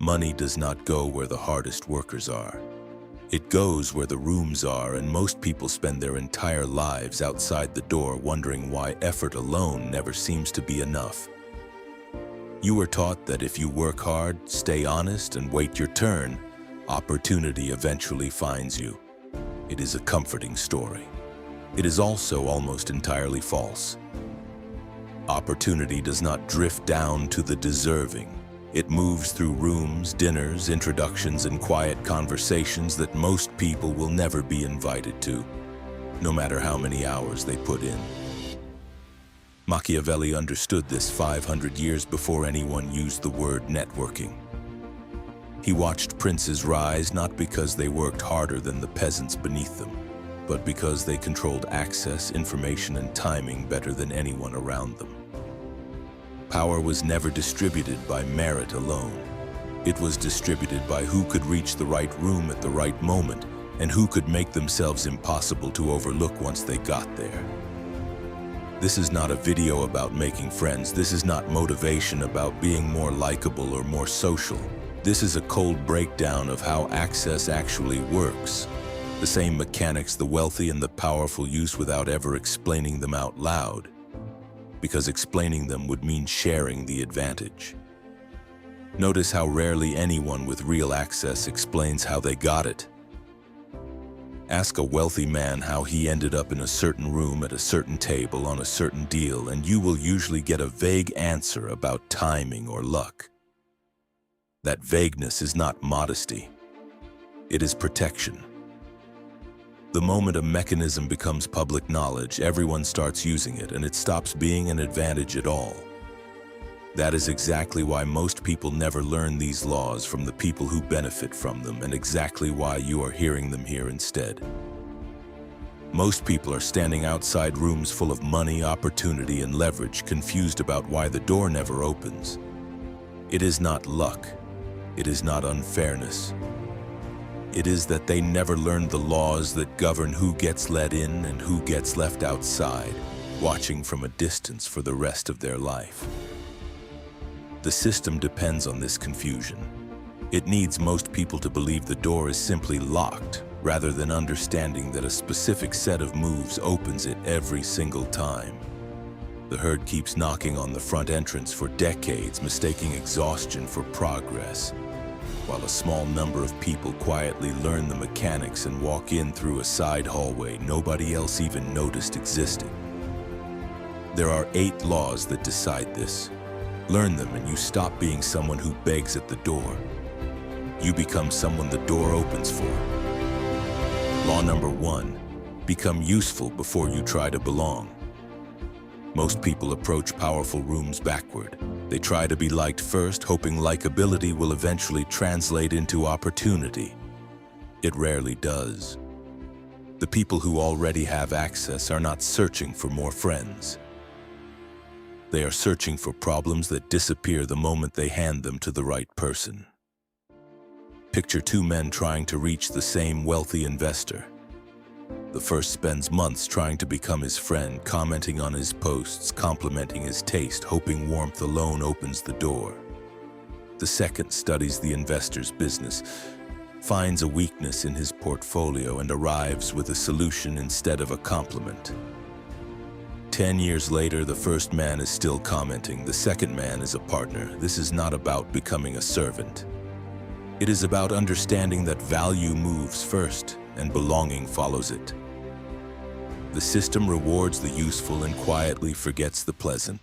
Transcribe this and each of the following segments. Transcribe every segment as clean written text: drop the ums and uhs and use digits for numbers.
Money does not go where the hardest workers are. It goes where the rooms are, and most people spend their entire lives outside the door wondering why effort alone never seems to be enough. You were taught that if you work hard, stay honest, and wait your turn, opportunity eventually finds you. It is a comforting story. It is also almost entirely false. Opportunity does not drift down to the deserving. It moves through rooms, dinners, introductions, and quiet conversations that most people will never be invited to, no matter how many hours they put in. Machiavelli understood this 500 years before anyone used the word networking. He watched princes rise not because they worked harder than the peasants beneath them, but because they controlled access, information, and timing better than anyone around them. Power was never distributed by merit alone. It was distributed by who could reach the right room at the right moment and who could make themselves impossible to overlook once they got there. This is not a video about making friends. This is not motivation about being more likable or more social. This is a cold breakdown of how access actually works. The same mechanics the wealthy and the powerful use without ever explaining them out loud, because explaining them would mean sharing the advantage. Notice how rarely anyone with real access explains how they got it. Ask a wealthy man how he ended up in a certain room at a certain table on a certain deal, and you will usually get a vague answer about timing or luck. That vagueness is not modesty. It is protection. The moment a mechanism becomes public knowledge, everyone starts using it, and it stops being an advantage at all. That is exactly why most people never learn these laws from the people who benefit from them, and exactly why you are hearing them here instead. Most people are standing outside rooms full of money, opportunity, and leverage, confused about why the door never opens. It is not luck. It is not unfairness. It is that they never learned the laws that govern who gets let in and who gets left outside, watching from a distance for the rest of their life. The system depends on this confusion. It needs most people to believe the door is simply locked, rather than understanding that a specific set of moves opens it every single time. The herd keeps knocking on the front entrance for decades, mistaking exhaustion for progress, while a small number of people quietly learn the mechanics and walk in through a side hallway nobody else even noticed existed. There are 8 laws that decide this. Learn them and you stop being someone who begs at the door. You become someone the door opens for. Law number 1, become useful before you try to belong. Most people approach powerful rooms backward. They try to be liked first, hoping likability will eventually translate into opportunity. It rarely does. The people who already have access are not searching for more friends. They are searching for problems that disappear the moment they hand them to the right person. Picture 2 men trying to reach the same wealthy investor. The first spends months trying to become his friend, commenting on his posts, complimenting his taste, hoping warmth alone opens the door. The second studies the investor's business, finds a weakness in his portfolio, and arrives with a solution instead of a compliment. 10 years later, the first man is still commenting. The second man is a partner. This is not about becoming a servant. It is about understanding that value moves first and belonging follows it. The system rewards the useful and quietly forgets the pleasant.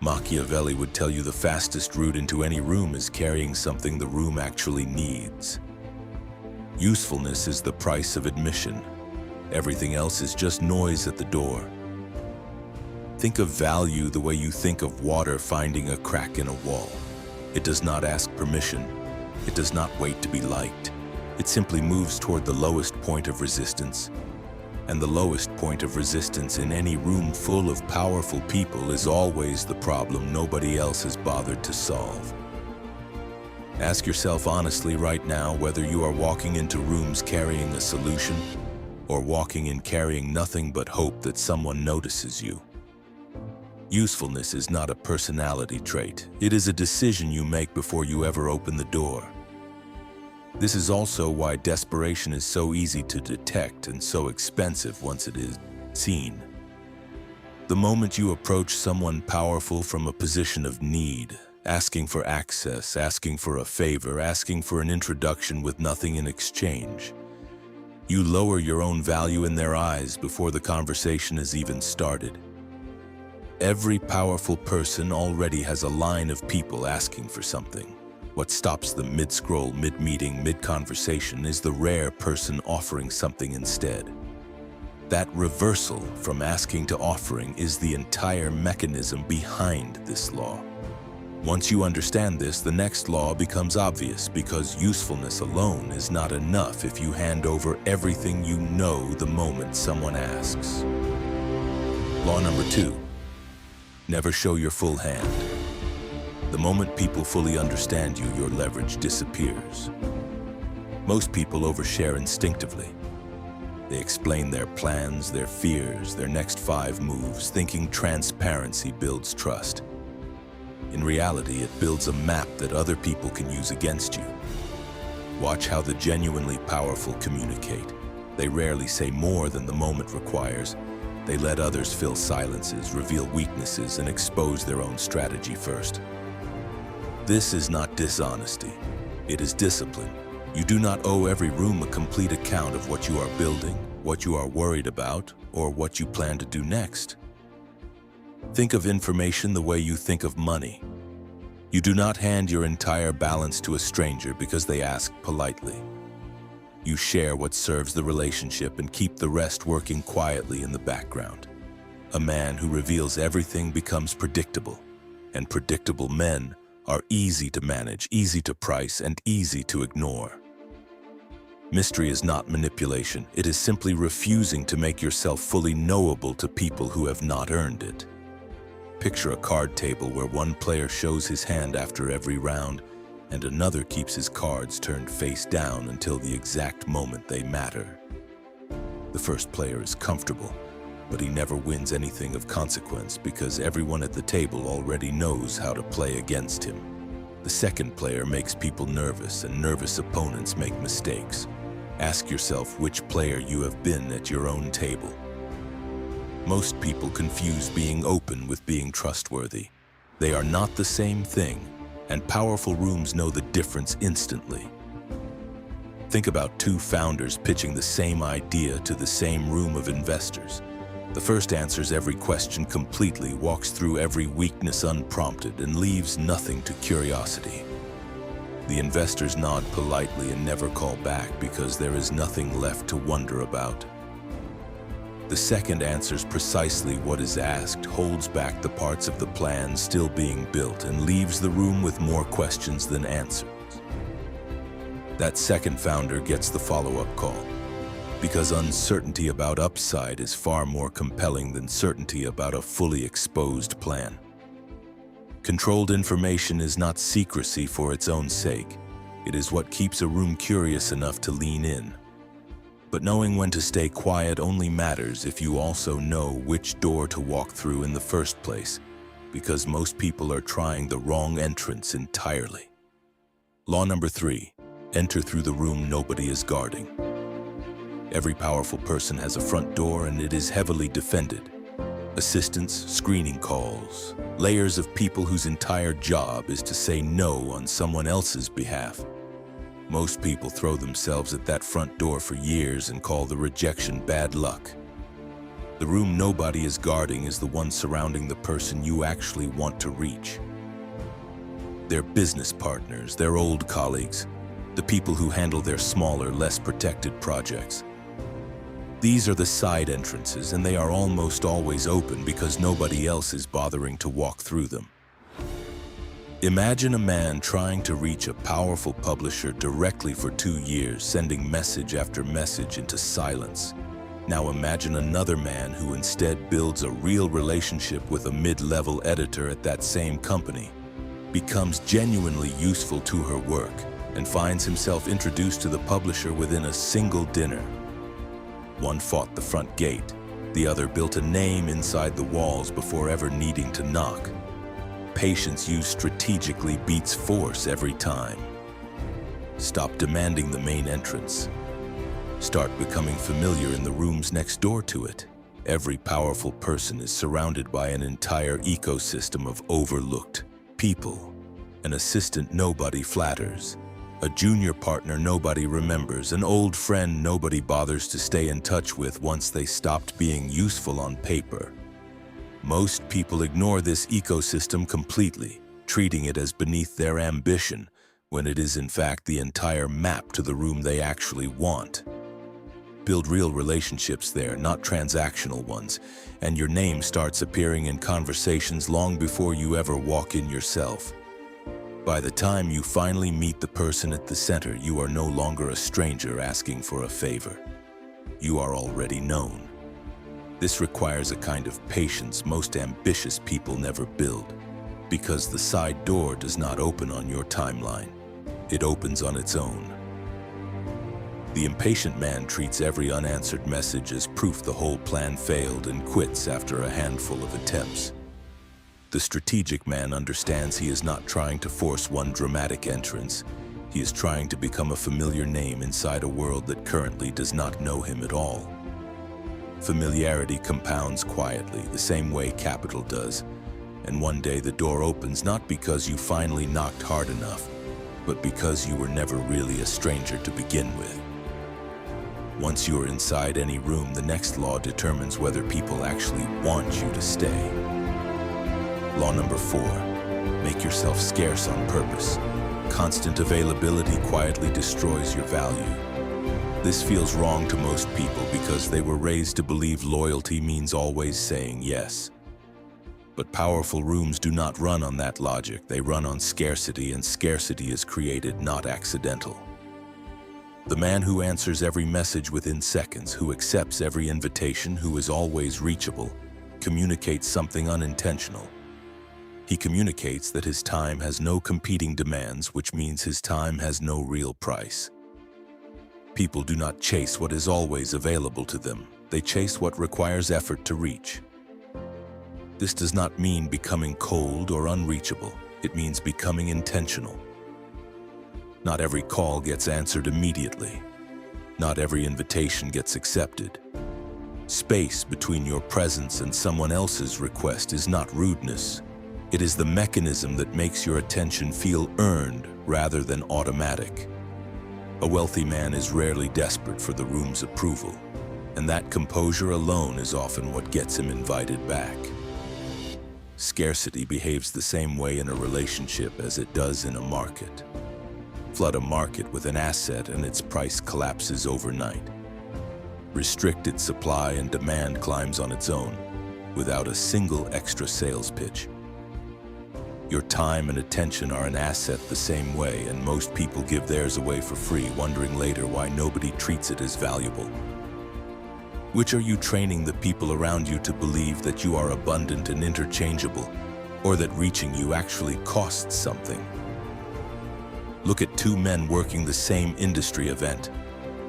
Machiavelli would tell you the fastest route into any room is carrying something the room actually needs. Usefulness is the price of admission. Everything else is just noise at the door. Think of value the way you think of water finding a crack in a wall. It does not ask permission. It does not wait to be liked. It simply moves toward the lowest point of resistance. And the lowest point of resistance in any room full of powerful people is always the problem nobody else has bothered to solve. Ask yourself honestly right now whether you are walking into rooms carrying a solution or walking in carrying nothing but hope that someone notices you. Usefulness is not a personality trait. It is a decision you make before you ever open the door. This is also why desperation is so easy to detect and so expensive once it is seen. The moment you approach someone powerful from a position of need, asking for access, asking for a favor, asking for an introduction with nothing in exchange, you lower your own value in their eyes before the conversation has even started. Every powerful person already has a line of people asking for something. What stops them mid-scroll, mid-meeting, mid-conversation is the rare person offering something instead. That reversal from asking to offering is the entire mechanism behind this law. Once you understand this, the next law becomes obvious, because usefulness alone is not enough if you hand over everything you know the moment someone asks. Law number 2. Never show your full hand. The moment people fully understand you, your leverage disappears. Most people overshare instinctively. They explain their plans, their fears, their next 5 moves, thinking transparency builds trust. In reality, it builds a map that other people can use against you. Watch how the genuinely powerful communicate. They rarely say more than the moment requires. They let others fill silences, reveal weaknesses, and expose their own strategy first. This is not dishonesty. It is discipline. You do not owe every room a complete account of what you are building, what you are worried about, or what you plan to do next. Think of information the way you think of money. You do not hand your entire balance to a stranger because they ask politely. You share what serves the relationship and keep the rest working quietly in the background. A man who reveals everything becomes predictable, and predictable men are easy to manage, easy to price, and easy to ignore. Mystery is not manipulation. It is simply refusing to make yourself fully knowable to people who have not earned it. Picture a card table where one player shows his hand after every round, and another keeps his cards turned face down until the exact moment they matter. The first player is comfortable, but he never wins anything of consequence because everyone at the table already knows how to play against him. The second player makes people nervous, and nervous opponents make mistakes. Ask yourself which player you have been at your own table. Most people confuse being open with being trustworthy. They are not the same thing, and powerful rooms know the difference instantly. Think about 2 founders pitching the same idea to the same room of investors. The first answers every question completely, walks through every weakness unprompted, and leaves nothing to curiosity. The investors nod politely and never call back because there is nothing left to wonder about. The second answers precisely what is asked, holds back the parts of the plan still being built, and leaves the room with more questions than answers. That second founder gets the follow-up call, because uncertainty about upside is far more compelling than certainty about a fully exposed plan. Controlled information is not secrecy for its own sake. It is what keeps a room curious enough to lean in. But knowing when to stay quiet only matters if you also know which door to walk through in the first place, because most people are trying the wrong entrance entirely. Law number 3, enter through the room nobody is guarding. Every powerful person has a front door, and it is heavily defended. Assistants, screening calls, layers of people whose entire job is to say no on someone else's behalf. Most people throw themselves at that front door for years and call the rejection bad luck. The room nobody is guarding is the one surrounding the person you actually want to reach. Their business partners, their old colleagues, the people who handle their smaller, less protected projects. These are the side entrances, and they are almost always open because nobody else is bothering to walk through them. Imagine a man trying to reach a powerful publisher directly for 2 years, sending message after message into silence. Now imagine another man who instead builds a real relationship with a mid-level editor at that same company, becomes genuinely useful to her work, and finds himself introduced to the publisher within a single dinner. One fought the front gate, The other built a name inside the walls before ever needing to knock. Patience used strategically beats force every time. Stop demanding the main entrance. Start becoming familiar in the rooms next door to it. Every powerful person is surrounded by an entire ecosystem of overlooked people. An assistant nobody flatters. A junior partner nobody remembers. An old friend nobody bothers to stay in touch with once they stopped being useful on paper. Most people ignore this ecosystem completely, treating it as beneath their ambition, when it is in fact the entire map to the room they actually want. Build real relationships there, not transactional ones, and your name starts appearing in conversations long before you ever walk in yourself. By the time you finally meet the person at the center, you are no longer a stranger asking for a favor. You are already known. This requires a kind of patience most ambitious people never build, because the side door does not open on your timeline. It opens on its own. The impatient man treats every unanswered message as proof the whole plan failed and quits after a handful of attempts. The strategic man understands he is not trying to force one dramatic entrance. He is trying to become a familiar name inside a world that currently does not know him at all. Familiarity compounds quietly, the same way capital does, and one day the door opens not because you finally knocked hard enough, but because you were never really a stranger to begin with. Once you are inside any room, the next law determines whether people actually want you to stay. Law number 4, make yourself scarce on purpose. Constant availability quietly destroys your value. This feels wrong to most people because they were raised to believe loyalty means always saying yes. But powerful rooms do not run on that logic. They run on scarcity, and scarcity is created, not accidental. The man who answers every message within seconds, who accepts every invitation, who is always reachable, communicates something unintentional. He communicates that his time has no competing demands, which means his time has no real price. People do not chase what is always available to them. They chase what requires effort to reach. This does not mean becoming cold or unreachable. It means becoming intentional. Not every call gets answered immediately. Not every invitation gets accepted. Space between your presence and someone else's request is not rudeness. It is the mechanism that makes your attention feel earned rather than automatic. A wealthy man is rarely desperate for the room's approval, and that composure alone is often what gets him invited back. Scarcity behaves the same way in a relationship as it does in a market. Flood a market with an asset and its price collapses overnight. Restrict its supply and demand climbs on its own, without a single extra sales pitch. Your time and attention are an asset the same way, and most people give theirs away for free, wondering later why nobody treats it as valuable. Which are you training the people around you to believe, that you are abundant and interchangeable, or that reaching you actually costs something? Look at 2 men working the same industry event.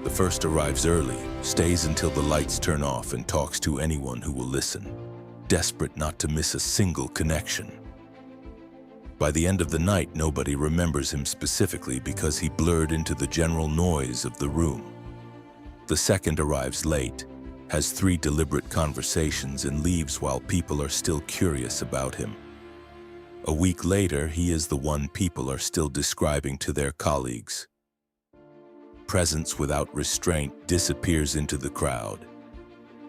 The first arrives early, stays until the lights turn off, and talks to anyone who will listen, desperate not to miss a single connection. By the end of the night, nobody remembers him specifically because he blurred into the general noise of the room. The second arrives late, has 3 deliberate conversations, and leaves while people are still curious about him. A week later, he is the one people are still describing to their colleagues. Presence without restraint disappears into the crowd.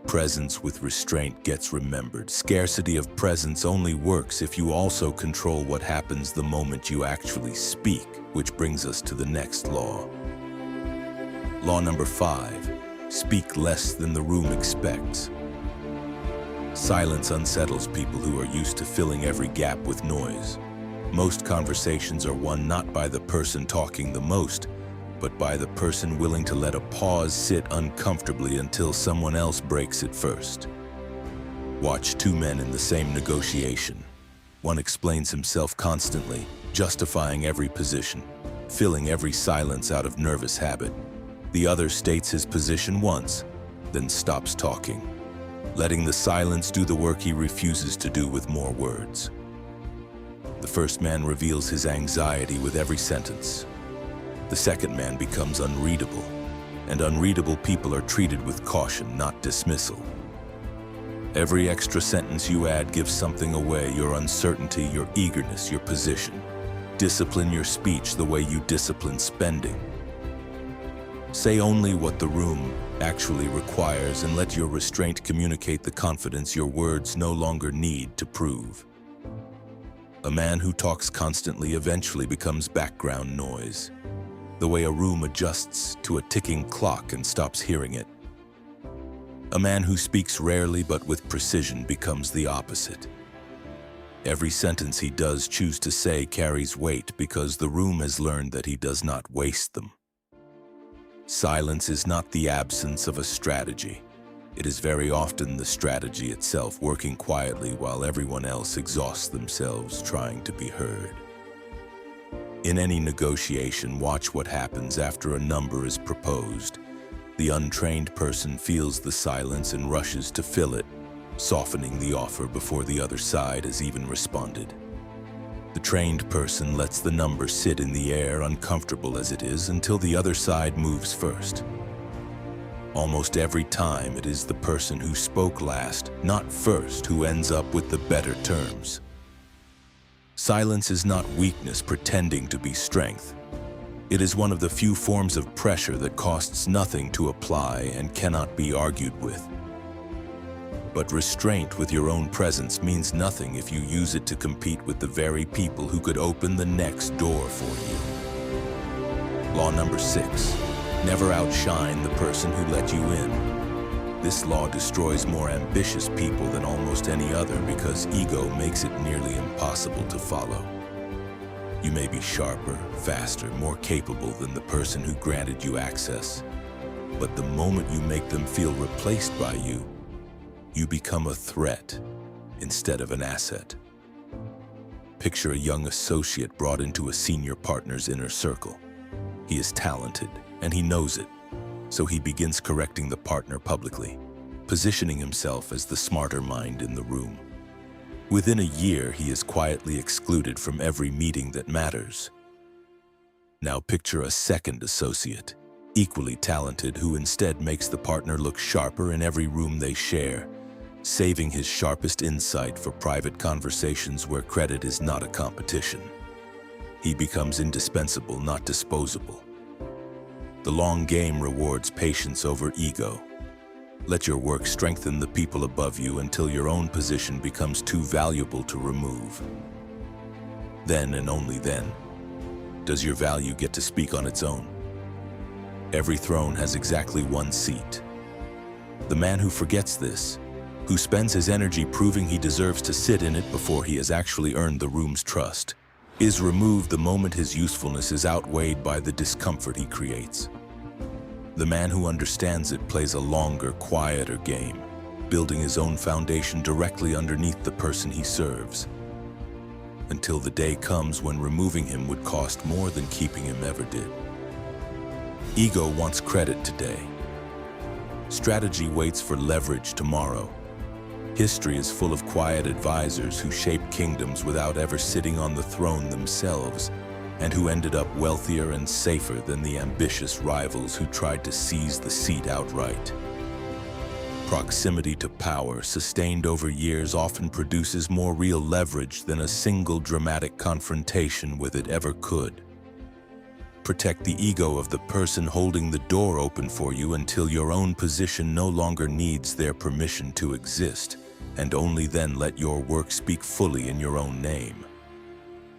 Presence with restraint gets remembered. Scarcity of presence only works if you also control what happens the moment you actually speak, which brings us to the next law. Law number 5, speak less than the room expects. Silence unsettles people who are used to filling every gap with noise. Most conversations are won not by the person talking the most, but by the person willing to let a pause sit uncomfortably until someone else breaks it first. Watch 2 men in the same negotiation. One explains himself constantly, justifying every position, filling every silence out of nervous habit. The other states his position once, then stops talking. letting the silence do the work he refuses to do with more words. The first man reveals his anxiety with every sentence. The second man becomes unreadable, and unreadable people are treated with caution, not dismissal. Every extra sentence you add gives something away: your uncertainty, your eagerness, your position. Discipline your speech the way you discipline spending. Say only what the room actually requires, and let your restraint communicate the confidence your words no longer need to prove. A man who talks constantly eventually becomes background noise, the way a room adjusts to a ticking clock and stops hearing it. A man who speaks rarely but with precision becomes the opposite. Every sentence he does choose to say carries weight because the room has learned that he does not waste them. Silence is not the absence of a strategy. It is very often the strategy itself working quietly while everyone else exhausts themselves trying to be heard. In any negotiation, watch what happens after a number is proposed. The untrained person feels the silence and rushes to fill it, softening the offer before the other side has even responded. The trained person lets the number sit in the air, uncomfortable as it is, until the other side moves first. Almost every time, it is the person who spoke last, not first, who ends up with the better terms. Silence is not weakness pretending to be strength. It is one of the few forms of pressure that costs nothing to apply and cannot be argued with. But restraint with your own presence means nothing if you use it to compete with the very people who could open the next door for you. Law number 6. Never outshine the person who let you in. This law destroys more ambitious people than almost any other because ego makes it nearly impossible to follow. You may be sharper, faster, more capable than the person who granted you access, but the moment you make them feel replaced by you, you become a threat instead of an asset. Picture a young associate brought into a senior partner's inner circle. He is talented, and he knows it, so he begins correcting the partner publicly, positioning himself as the smarter mind in the room. Within a year, he is quietly excluded from every meeting that matters. Now picture a second associate, equally talented, who instead makes the partner look sharper in every room they share, saving his sharpest insight for private conversations where credit is not a competition. He becomes indispensable, not disposable. The long game rewards patience over ego. Let your work strengthen the people above you until your own position becomes too valuable to remove. Then, and only then, does your value get to speak on its own. Every throne has exactly one seat. The man who forgets this, who spends his energy proving he deserves to sit in it before he has actually earned the room's trust, is removed the moment his usefulness is outweighed by the discomfort he creates. The man who understands it plays a longer, quieter game, building his own foundation directly underneath the person he serves, until the day comes when removing him would cost more than keeping him ever did. Ego wants credit today. Strategy waits for leverage tomorrow. History is full of quiet advisors who shaped kingdoms without ever sitting on the throne themselves, and who ended up wealthier and safer than the ambitious rivals who tried to seize the seat outright. Proximity to power, sustained over years, often produces more real leverage than a single dramatic confrontation with it ever could. Protect the ego of the person holding the door open for you until your own position no longer needs their permission to exist, and only then let your work speak fully in your own name.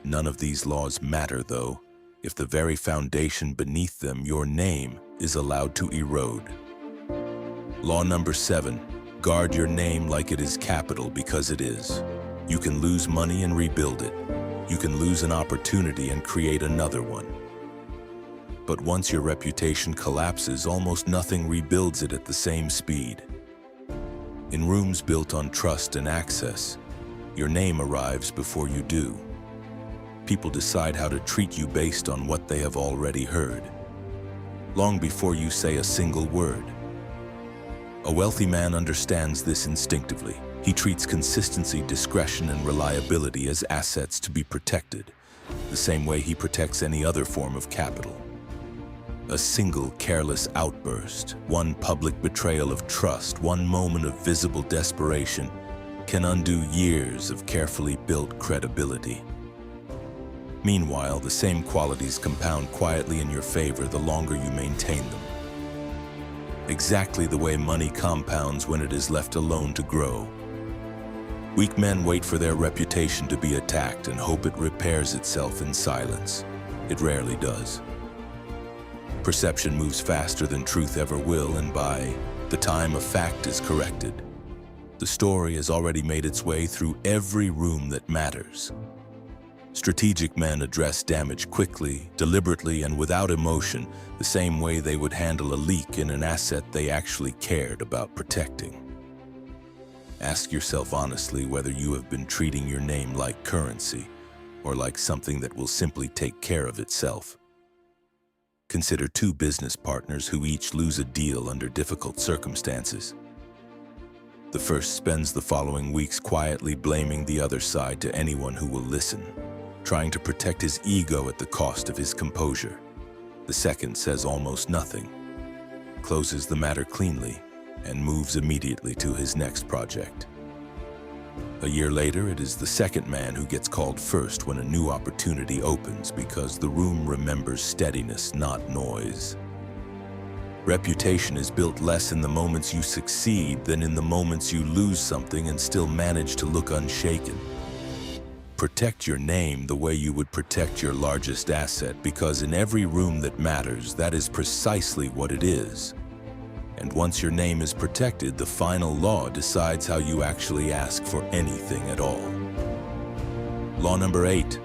None of these laws matter, though, if the very foundation beneath them, your name, is allowed to erode. Law number 7, guard your name like it is capital, because it is. You can lose money and rebuild it. You can lose an opportunity and create another one. But once your reputation collapses, almost nothing rebuilds it at the same speed. In rooms built on trust and access, your name arrives before you do. People decide how to treat you based on what they have already heard, long before you say a single word. A wealthy man understands this instinctively. He treats consistency, discretion, and reliability as assets to be protected, the same way he protects any other form of capital. A single careless outburst, one public betrayal of trust, one moment of visible desperation can undo years of carefully built credibility. Meanwhile, the same qualities compound quietly in your favor the longer you maintain them. Exactly the way money compounds when it is left alone to grow. Weak men wait for their reputation to be attacked and hope it repairs itself in silence. It rarely does. Perception moves faster than truth ever will, and by the time a fact is corrected, the story has already made its way through every room that matters. Strategic men address damage quickly, deliberately, and without emotion, the same way they would handle a leak in an asset they actually cared about protecting. Ask yourself honestly whether you have been treating your name like currency or like something that will simply take care of itself. Consider two business partners who each lose a deal under difficult circumstances. The first spends the following weeks quietly blaming the other side to anyone who will listen, trying to protect his ego at the cost of his composure. The second says almost nothing, closes the matter cleanly, and moves immediately to his next project. A year later, it is the second man who gets called first when a new opportunity opens because the room remembers steadiness, not noise. Reputation is built less in the moments you succeed than in the moments you lose something and still manage to look unshaken. Protect your name the way you would protect your largest asset, because in every room that matters, that is precisely what it is. And once your name is protected, the final law decides how you actually ask for anything at all. Law number 8,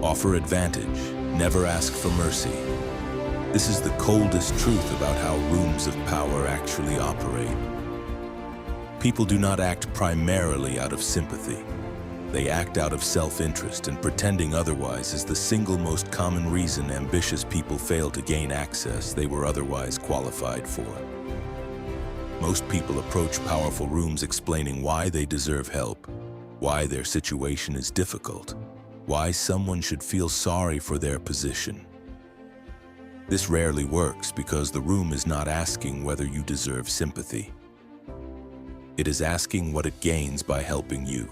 offer advantage, never ask for mercy. This is the coldest truth about how rooms of power actually operate. People do not act primarily out of sympathy. They act out of self-interest, and pretending otherwise is the single most common reason ambitious people fail to gain access they were otherwise qualified for. Most people approach powerful rooms explaining why they deserve help, why their situation is difficult, why someone should feel sorry for their position. This rarely works because the room is not asking whether you deserve sympathy. It is asking what it gains by helping you.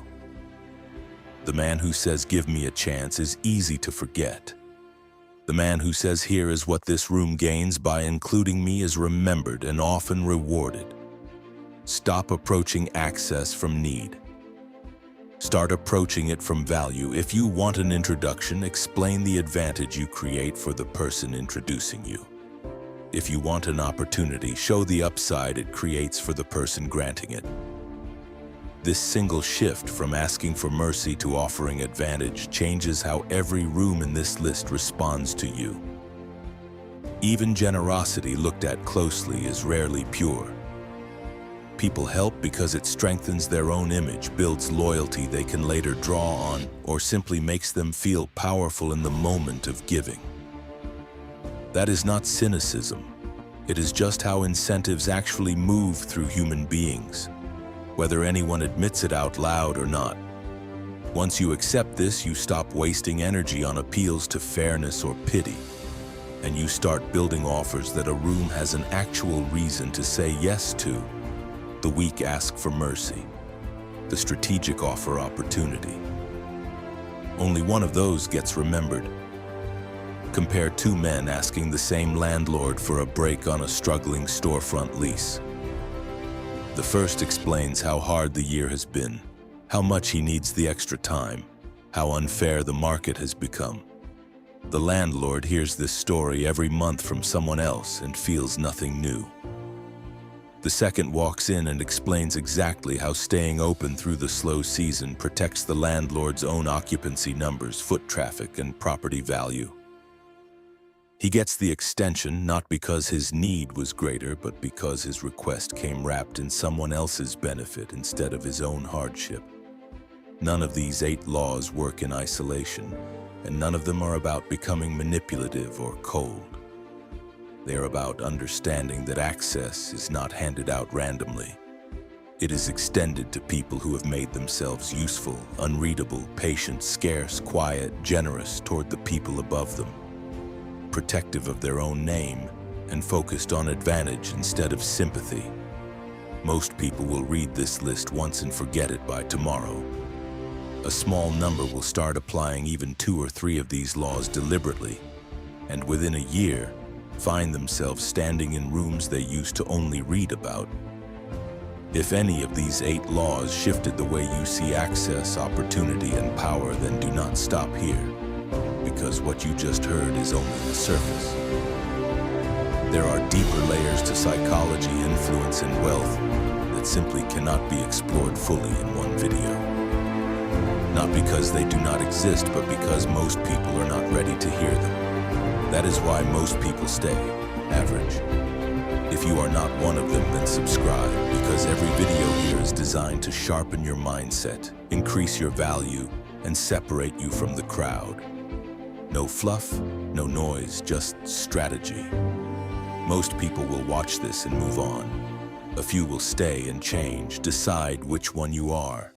The man who says, "Give me a chance," is easy to forget. The man who says, "Here is what this room gains by including me," is remembered and often rewarded. Stop approaching access from need. Start approaching it from value. If you want an introduction, explain the advantage you create for the person introducing you. If you want an opportunity, show the upside it creates for the person granting it. This single shift from asking for mercy to offering advantage changes how every room in this list responds to you. Even generosity looked at closely is rarely pure. People help because it strengthens their own image, builds loyalty they can later draw on, or simply makes them feel powerful in the moment of giving. That is not cynicism. It is just how incentives actually move through human beings, whether anyone admits it out loud or not. Once you accept this, you stop wasting energy on appeals to fairness or pity, and you start building offers that a room has an actual reason to say yes to. The weak ask for mercy. The strategic offer opportunity. Only one of those gets remembered. Compare two men asking the same landlord for a break on a struggling storefront lease. The first explains how hard the year has been, how much he needs the extra time, how unfair the market has become. The landlord hears this story every month from someone else and feels nothing new. The second walks in and explains exactly how staying open through the slow season protects the landlord's own occupancy numbers, foot traffic, and property value. He gets the extension not because his need was greater, but because his request came wrapped in someone else's benefit instead of his own hardship. None of these 8 laws work in isolation, and none of them are about becoming manipulative or cold. They are about understanding that access is not handed out randomly. It is extended to people who have made themselves useful, unreadable, patient, scarce, quiet, generous toward the people above them, protective of their own name, and focused on advantage instead of sympathy. Most people will read this list once and forget it by tomorrow. A small number will start applying even 2 or 3 of these laws deliberately, and within a year, find themselves standing in rooms they used to only read about. If any of these 8 laws shifted the way you see access, opportunity, and power, then do not stop here, because what you just heard is only the surface. There are deeper layers to psychology, influence, and wealth that simply cannot be explored fully in one video. Not because they do not exist, but because most people are not ready to hear them. That is why most people stay average. If you are not one of them, then subscribe, because every video here is designed to sharpen your mindset, increase your value, and separate you from the crowd. No fluff, no noise, just strategy. Most people will watch this and move on. A few will stay and change, decide which one you are.